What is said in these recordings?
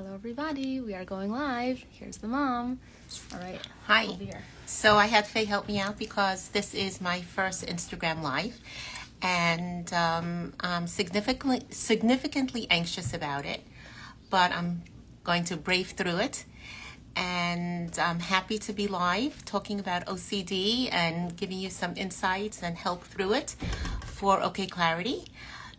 Hello everybody, we are going live. Here's the mom. All right. Hi. Over here. So I had Faye help me out because this is my first Instagram live, and I'm significantly anxious about it, but I'm going to brave through it. And I'm happy to be live talking about OCD and giving you some insights and help through it for OK Clarity.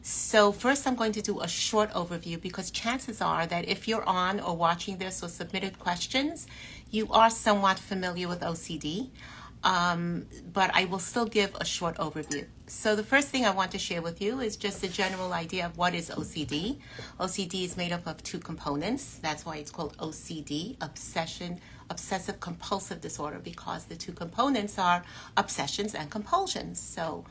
So first I'm going to do a short overview because chances are that if you're on or watching this or submitted questions, you are somewhat familiar with OCD, but I will still give a short overview. So the first thing I want to share with you is just a general idea of what is OCD. OCD is made up of two components. That's why it's called OCD, obsessive compulsive disorder, because the two components are obsessions and compulsions. So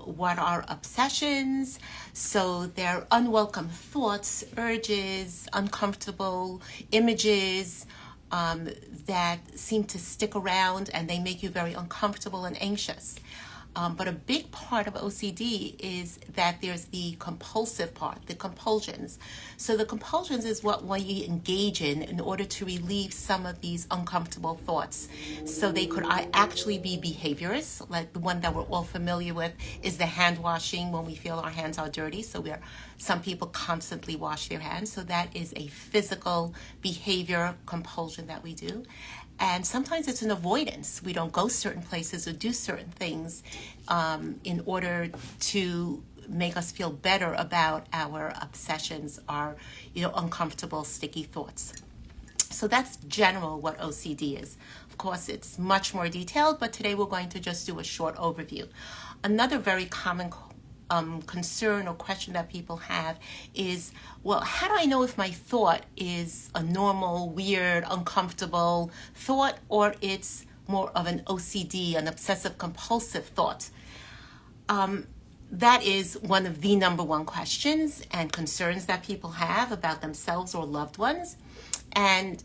what are obsessions? So they're unwelcome thoughts, urges, uncomfortable images that seem to stick around, and they make you very uncomfortable and anxious. But a big part of OCD is that there's the compulsive part, the compulsions. So the compulsions is what we engage in order to relieve some of these uncomfortable thoughts. So they could actually be behaviors, like the one that we're all familiar with is the hand washing when we feel our hands are dirty. So some people constantly wash their hands. So that is a physical behavior compulsion that we do. And sometimes it's an avoidance. We don't go certain places or do certain things in order to make us feel better about our obsessions, our uncomfortable, sticky thoughts. So that's general what OCD is. Of course, it's much more detailed, but today we're going to just do a short overview. Another very common concern or question that people have is, well, how do I know if my thought is a normal, weird, uncomfortable thought, or it's more of an OCD, an obsessive compulsive thought? That is one of the number one questions and concerns that people have about themselves or loved ones. And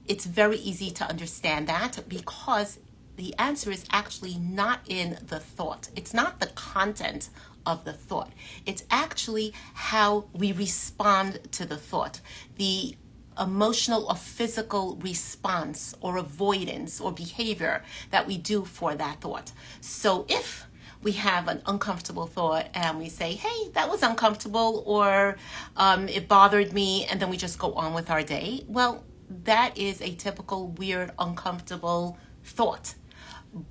it's very easy to understand that because the answer is actually not in the thought. It's not the content of the thought. It's actually how we respond to the thought, the emotional or physical response or avoidance or behavior that we do for that thought. So if we have an uncomfortable thought and we say, hey, that was uncomfortable, or it bothered me, and then we just go on with our day, well, that is a typical weird, uncomfortable thought.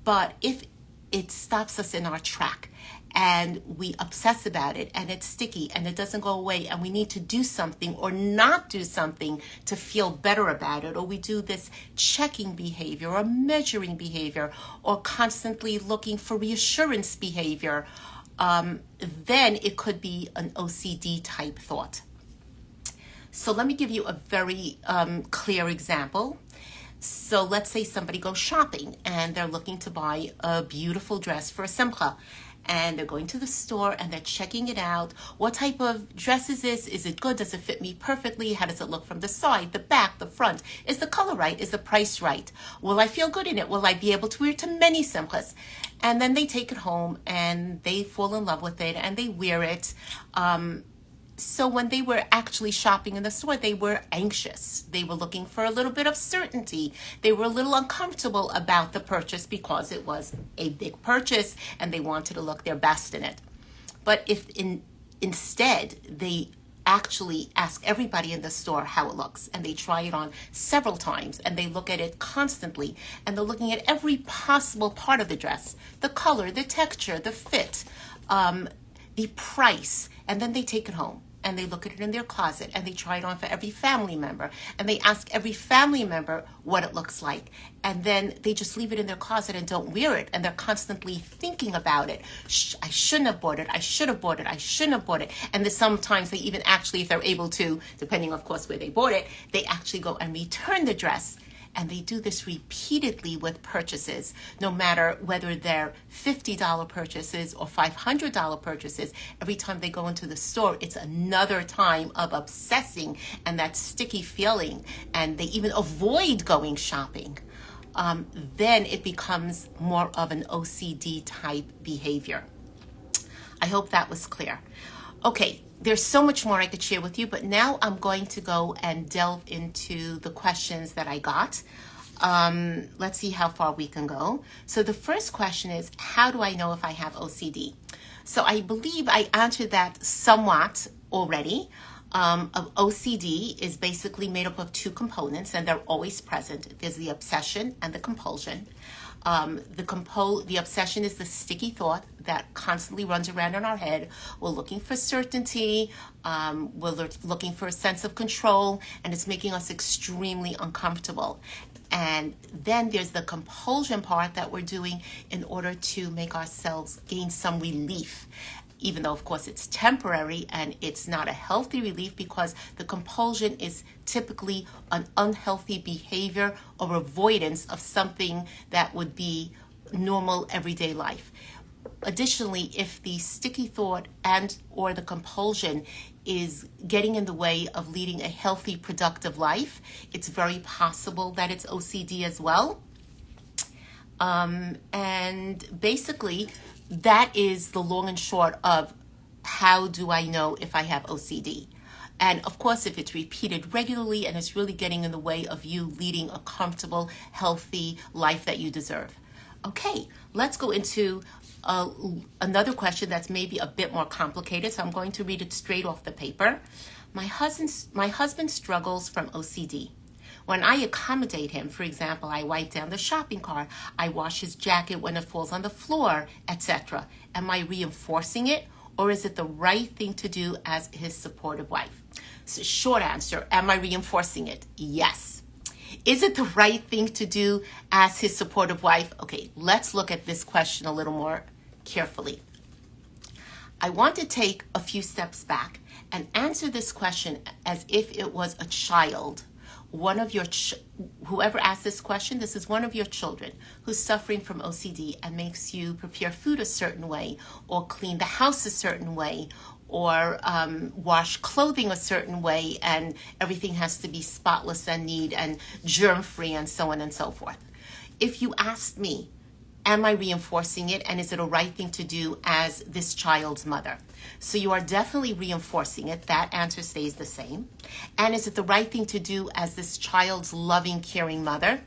But if it stops us in our track and we obsess about it and it's sticky and it doesn't go away and we need to do something or not do something to feel better about it, or we do this checking behavior or measuring behavior or constantly looking for reassurance behavior, then it could be an OCD type thought. So let me give you a very clear example. So let's say somebody goes shopping and they're looking to buy a beautiful dress for a simcha. And they're going to the store and they're checking it out. What type of dress is this? Is it good? Does it fit me perfectly? How does it look from the side, the back, the front? Is the color right? Is the price right? Will I feel good in it? Will I be able to wear it to many simchas? And then they take it home and they fall in love with it and they wear it. So when they were actually shopping in the store, they were anxious. They were looking for a little bit of certainty. They were a little uncomfortable about the purchase because it was a big purchase and they wanted to look their best in it. But if instead they actually ask everybody in the store how it looks, and they try it on several times and they look at it constantly, and they're looking at every possible part of the dress, the color, the texture, the fit, the price, and then they take it home. And they look at it in their closet and they try it on for every family member. And they ask every family member what it looks like. And then they just leave it in their closet and don't wear it. And they're constantly thinking about it. I shouldn't have bought it. I should have bought it. I shouldn't have bought it. And then sometimes they even actually, if they're able to, depending of course where they bought it, they actually go and return the dress. And they do this repeatedly with purchases, no matter whether they're $50 purchases or $500 purchases. Every time they go into the store, it's another time of obsessing and that sticky feeling, and they even avoid going shopping. Then it becomes more of an OCD type behavior. I hope that was clear. Okay, there's so much more I could share with you, but now I'm going to go and delve into the questions that I got. Let's see how far we can go. So the first question is, how do I know if I have OCD? So I believe I answered that somewhat already. OCD is basically made up of two components, and they're always present. There's the obsession and the compulsion. The obsession is the sticky thought that constantly runs around in our head. We're looking for certainty. We're looking for a sense of control, and it's making us extremely uncomfortable. And then there's the compulsion part that we're doing in order to make ourselves gain some relief, even though, of course, it's temporary and it's not a healthy relief, because the compulsion is typically an unhealthy behavior or avoidance of something that would be normal everyday life. Additionally, if the sticky thought and or the compulsion is getting in the way of leading a healthy, productive life, it's very possible that it's OCD as well. And basically, that is the long and short of how do I know if I have OCD. And of course, if it's repeated regularly and it's really getting in the way of you leading a comfortable, healthy life that you deserve. Okay, let's go into another question that's maybe a bit more complicated. So I'm going to read it straight off the paper. My husband struggles from OCD. When I accommodate him, for example, I wipe down the shopping cart, I wash his jacket when it falls on the floor, etc. Am I reinforcing it, or is it the right thing to do as his supportive wife? So short answer, am I reinforcing it? Yes. Is it the right thing to do as his supportive wife? Okay, let's look at this question a little more carefully. I want to take a few steps back and answer this question as if it was a child. One of your, whoever asked this question, this is one of your children who's suffering from OCD and makes you prepare food a certain way, or clean the house a certain way, or wash clothing a certain way, and everything has to be spotless and neat and germ-free and so on and so forth. If you asked me, am I reinforcing it, and is it a right thing to do as this child's mother? So you are definitely reinforcing it. That answer stays the same. And is it the right thing to do as this child's loving, caring mother?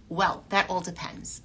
Well, that all depends.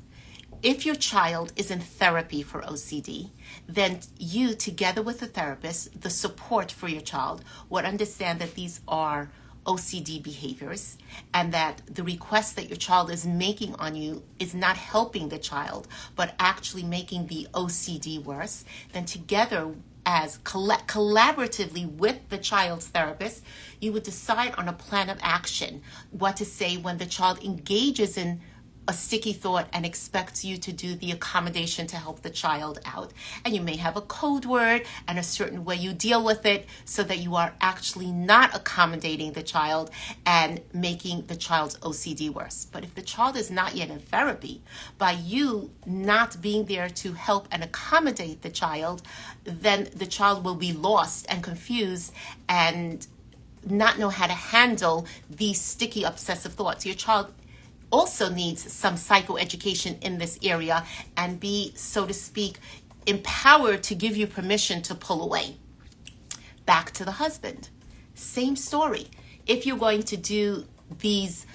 If your child is in therapy for OCD, then you, together with the therapist, the support for your child, would understand that these are OCD behaviors, and that the request that your child is making on you is not helping the child, but actually making the OCD worse. Then together, as collaboratively with the child's therapist, you would decide on a plan of action, what to say when the child engages in a sticky thought and expects you to do the accommodation to help the child out. And you may have a code word and a certain way you deal with it so that you are actually not accommodating the child and making the child's OCD worse. But if the child is not yet in therapy, by you not being there to help and accommodate the child, then the child will be lost and confused and not know how to handle these sticky, obsessive thoughts. Your child also needs some psychoeducation in this area and be, so to speak, empowered to give you permission to pull away. Back to the husband. Same story. If you're going to do these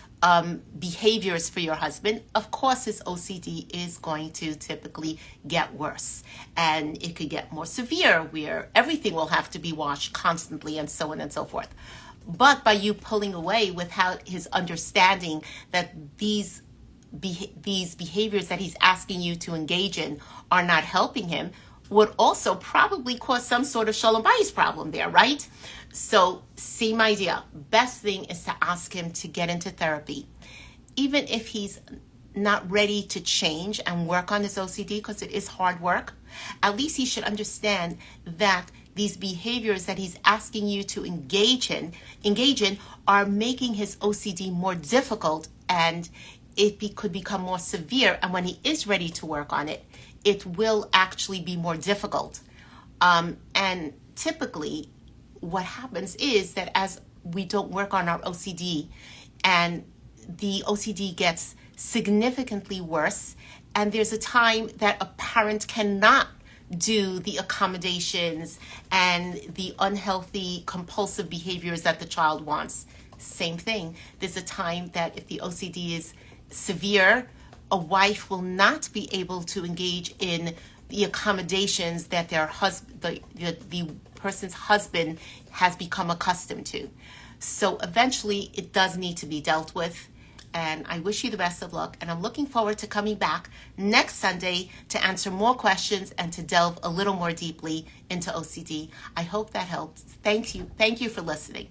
behaviors for your husband, of course his OCD is going to typically get worse. And it could get more severe where everything will have to be washed constantly and so on and so forth. But by you pulling away without his understanding that these behaviors that he's asking you to engage in are not helping him, would also probably cause some sort of shalom bayis problem there, right? So same idea. Best thing is to ask him to get into therapy. Even if he's not ready to change and work on his OCD, because it is hard work, at least he should understand that these behaviors that he's asking you to engage in are making his OCD more difficult, and it could become more severe. And when he is ready to work on it, it will actually be more difficult. And typically what happens is that as we don't work on our OCD, and the OCD gets significantly worse, and there's a time that a parent cannot do the accommodations and the unhealthy compulsive behaviors that the child wants. Same thing. There's a time that if the OCD is severe, a wife will not be able to engage in the accommodations that their husband, the person's husband has become accustomed to. So eventually it does need to be dealt with. And I wish you the best of luck. And I'm looking forward to coming back next Sunday to answer more questions and to delve a little more deeply into OCD. I hope that helps. Thank you. Thank you for listening.